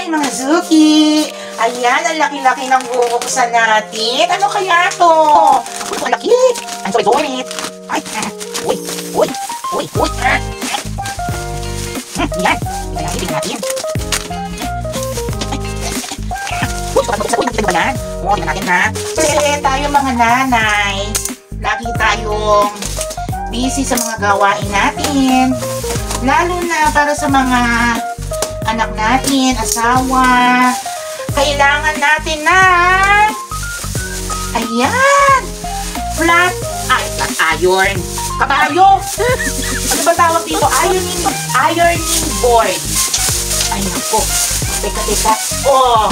Hi, mga Zuki! Ayan, ang laki-laki ng bubuksan natin. Ano kaya to? Ang laki! Ang sulit-sulit! Ay! Uy! Uy! Uy! Uy! Yan! Tingnan natin. Uy! Uy! Nakita ba yan? Oo, tingnan natin ha. Kasi tayo mga nanay, lagi tayong busy sa mga gawain natin. Lalo na para sa mga anak natin, asawa. Kailangan natin ng ayan! Flat iron. Kabayo! Ano ba tawag dito? Ironing board. Ay, naku. Teka. Oh!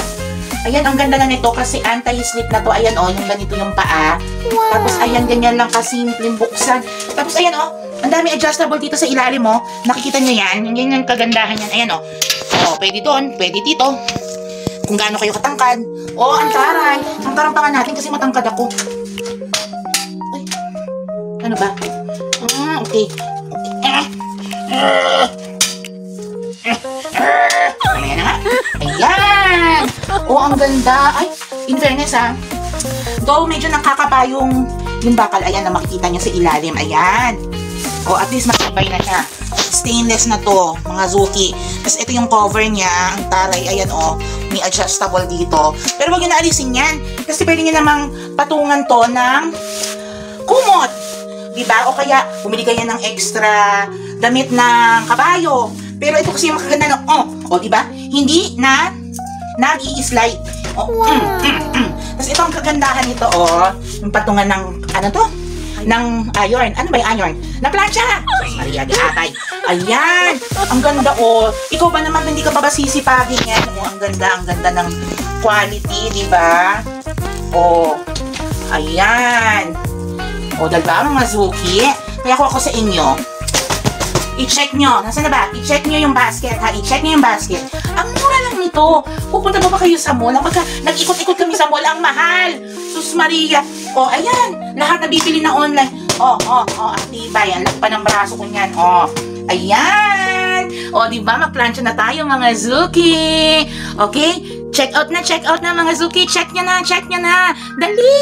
Ayan, ang ganda na nito kasi anti-slip na to. Ayan, oh, yung ganito yung paa. Wow. Tapos, ayan, ganyan lang kasimpleng buksan. Tapos, ayan, oh, ang dami adjustable dito sa ilalim, oh. Nakikita nyo yan? Yung ganyan kagandahan yan. Ayan, oh. Oh, pwede doon, pwede dito. Kung gaano kayo katangkad. Oh, ang taray. Ang tarampakan natin kasi matangkad ako. Uy, ano ba? Okay. Ayan na nga. Ayan! Oh, ang ganda. Ay, in fairness ha. Though medyo nakakapa yung bakal. Ayan na makikita nyo sa ilalim. Ayan. Oh, at least matibay na siya. Stainless na to, mga Zuki. Tapos ito yung cover niya. Ang taray. Ayan oh. May adjustable dito. Pero wag nyo na alisin yan. Kasi pwede nyo namang patungan to ng kumot. Diba? O kaya bumili kayo ng extra damit ng kabayo. Pero ito kasi yung makaganda ng diba? Hindi na nag-i-slide. Oh, wow. Tapos ito ang kagandahan nito, yung patungan ng, ano to? Ng iron. Ano ba yung iron? Na plancha! Maria de Atay. Ayan! Ang ganda, Ikaw ba naman, hindi ka ba sisipagin yan? Ang ganda ng quality, di ba? Ayan. Diba, mga Zuki? Kaya ako sa inyo, i-check nyo. Nasaan na ba? I-check nyo yung basket, ha? I-check nyo yung basket. Ang mura lang nito. Pupunta ba kayo sa mall? Pagka nag-ikot-ikot kami sa mall, ang mahal. Sus Maria. Ayan. Lahat na bibili na online. Atibay. Ang laki pa ng braso ko niyan. Ayan. Diba? Magplansya na tayo, mga Zuki. Okay? Check out na, mga Zuki. Check nyo na. Dali!